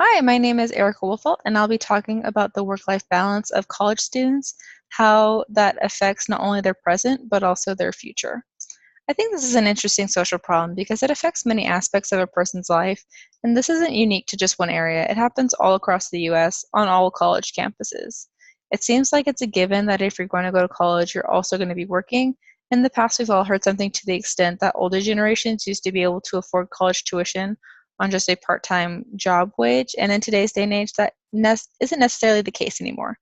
Hi, my name is Erica Wolfelt, and I'll be talking about the work-life balance of college students, how that affects not only their present, but also their future. I think this is an interesting social problem because it affects many aspects of a person's life, and this isn't unique to just one area. It happens all across the US on all college campuses. It seems like it's a given that if you're going to go to college, you're also going to be working. In the past, we've all heard something to the extent that older generations used to be able to afford college tuition on just a part-time job wage, and in today's day and age, that isn't necessarily the case anymore.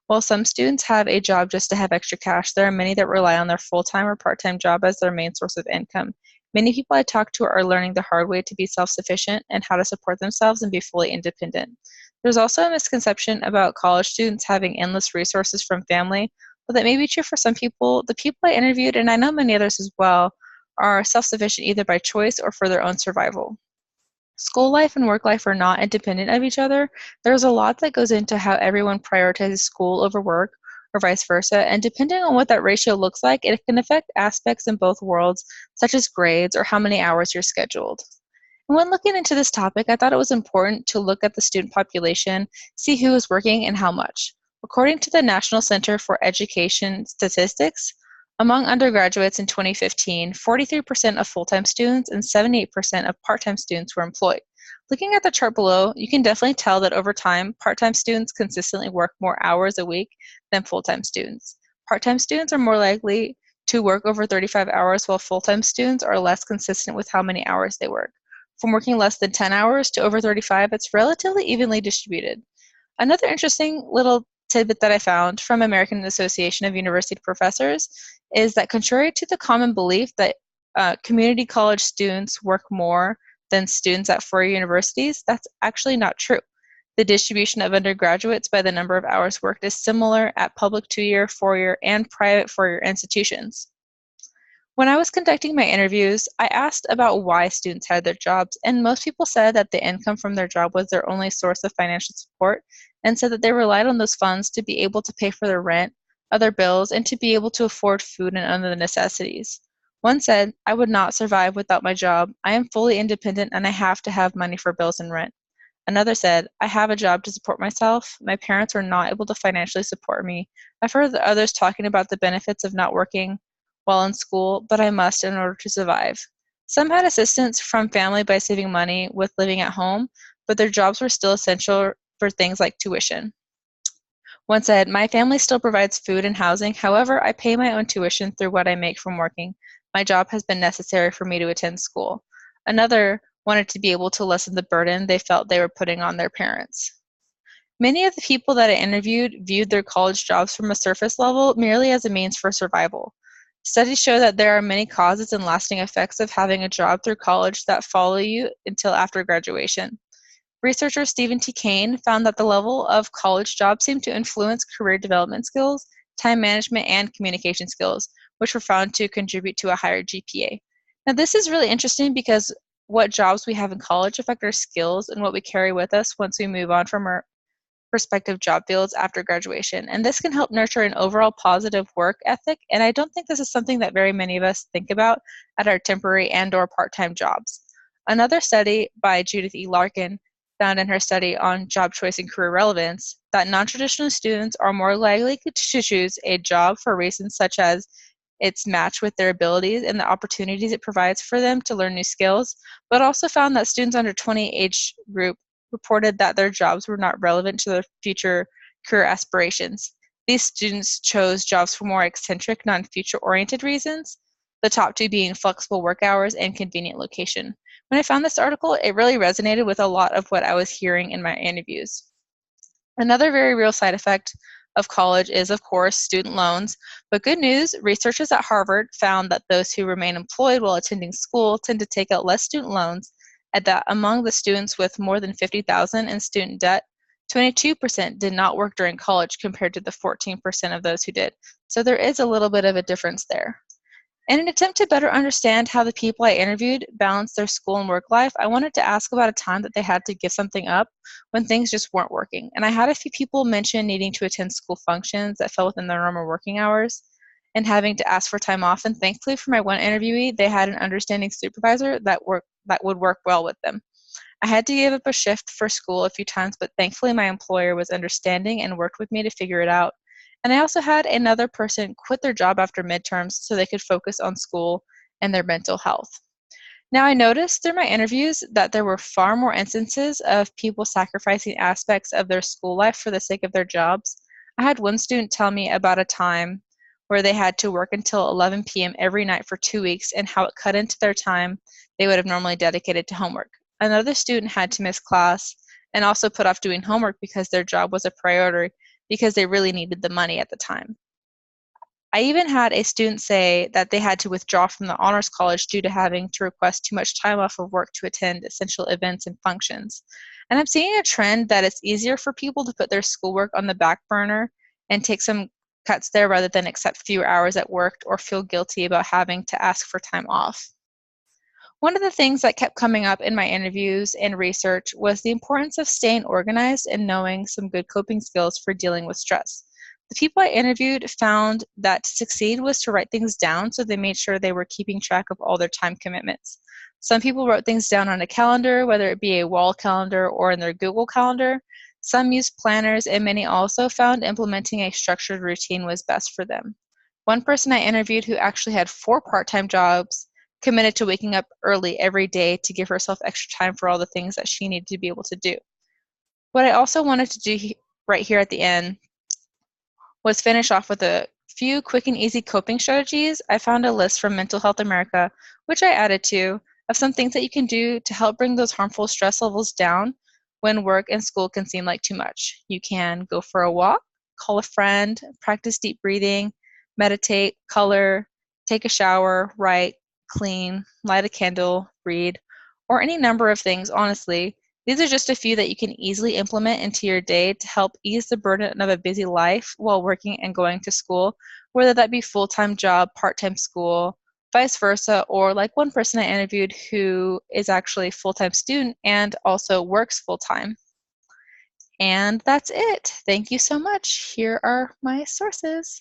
While some students have a job just to have extra cash, there are many that rely on their full-time or part-time job as their main source of income. Many people I talk to are learning the hard way to be self-sufficient and how to support themselves and be fully independent. There's also a misconception about college students having endless resources from family, but that may be true for some people. The people I interviewed, and I know many others as well, are self-sufficient either by choice or for their own survival. School life and work life are not independent of each other. There's a lot that goes into how everyone prioritizes school over work, or vice versa, and depending on what that ratio looks like, it can affect aspects in both worlds, such as grades or how many hours you're scheduled. And when looking into this topic, I thought it was important to look at the student population, see who is working and how much. According to the National Center for Education Statistics, among undergraduates in 2015, 43% of full-time students and 78% of part-time students were employed. Looking at the chart below, you can definitely tell that over time, part-time students consistently work more hours a week than full-time students. Part-time students are more likely to work over 35 hours, while full-time students are less consistent with how many hours they work. From working less than 10 hours to over 35, it's relatively evenly distributed. Another interesting little tidbit that I found from American Association of University Professors is that contrary to the common belief that community college students work more than students at four-year universities, that's actually not true. The distribution of undergraduates by the number of hours worked is similar at public two-year, four-year, and private four-year institutions. When I was conducting my interviews, I asked about why students had their jobs, and most people said that the income from their job was their only source of financial support, and said that they relied on those funds to be able to pay for their rent, other bills, and to be able to afford food and other necessities. One said, "I would not survive without my job. I am fully independent and I have to have money for bills and rent." Another said, "I have a job to support myself. My parents were not able to financially support me. I've heard others talking about the benefits of not working while in school, but I must in order to survive." Some had assistance from family by saving money with living at home, but their jobs were still essential for things like tuition. One said, "My family still provides food and housing. However, I pay my own tuition through what I make from working. My job has been necessary for me to attend school." Another wanted to be able to lessen the burden they felt they were putting on their parents. Many of the people that I interviewed viewed their college jobs from a surface level merely as a means for survival. Studies show that there are many causes and lasting effects of having a job through college that follow you until after graduation. Researcher Stephen T. Kane found that the level of college jobs seemed to influence career development skills, time management, and communication skills, which were found to contribute to a higher GPA. Now, this is really interesting because what jobs we have in college affect our skills and what we carry with us once we move on from our prospective job fields after graduation. And this can help nurture an overall positive work ethic. And I don't think this is something that very many of us think about at our temporary and/or part-time jobs. Another study by Judith E. Larkin found in her study on job choice and career relevance that non-traditional students are more likely to choose a job for reasons such as its match with their abilities and the opportunities it provides for them to learn new skills, but also found that students under 20 age group reported that their jobs were not relevant to their future career aspirations. These students chose jobs for more eccentric, non-future oriented reasons, the top two being flexible work hours and convenient location. When I found this article, it really resonated with a lot of what I was hearing in my interviews. Another very real side effect of college is, of course, student loans. But good news, researchers at Harvard found that those who remain employed while attending school tend to take out less student loans, and that among the students with more than 50,000 in student debt, 22% did not work during college compared to the 14% of those who did. So there is a little bit of a difference there. In an attempt to better understand how the people I interviewed balanced their school and work life, I wanted to ask about a time that they had to give something up when things just weren't working. And I had a few people mention needing to attend school functions that fell within their normal working hours and having to ask for time off. And thankfully for my one interviewee, they had an understanding supervisor that would work well with them. I had to give up a shift for school a few times, but thankfully my employer was understanding and worked with me to figure it out. And I also had another person quit their job after midterms so they could focus on school and their mental health. Now, I noticed through my interviews that there were far more instances of people sacrificing aspects of their school life for the sake of their jobs. I had one student tell me about a time where they had to work until 11 p.m. every night for 2 weeks and how it cut into their time they would have normally dedicated to homework. Another student had to miss class and also put off doing homework because their job was a priority because they really needed the money at the time. I even had a student say that they had to withdraw from the honors college due to having to request too much time off of work to attend essential events and functions. And I'm seeing a trend that it's easier for people to put their schoolwork on the back burner and take some cuts there rather than accept fewer hours at work or feel guilty about having to ask for time off. One of the things that kept coming up in my interviews and research was the importance of staying organized and knowing some good coping skills for dealing with stress. The people I interviewed found that to succeed was to write things down so they made sure they were keeping track of all their time commitments. Some people wrote things down on a calendar, whether it be a wall calendar or in their Google Calendar. Some used planners, and many also found implementing a structured routine was best for them. One person I interviewed who actually had 4 part-time jobs committed to waking up early every day to give herself extra time for all the things that she needed to be able to do. What I also wanted to do right here at the end was finish off with a few quick and easy coping strategies. I found a list from Mental Health America, which I added to, of some things that you can do to help bring those harmful stress levels down when work and school can seem like too much. You can go for a walk, call a friend, practice deep breathing, meditate, color, take a shower, write, clean, light a candle, read, or any number of things, honestly. These are just a few that you can easily implement into your day to help ease the burden of a busy life while working and going to school, whether that be full-time job, part-time school, vice versa, or like one person I interviewed who is actually a full-time student and also works full-time. And that's it. Thank you so much. Here are my sources.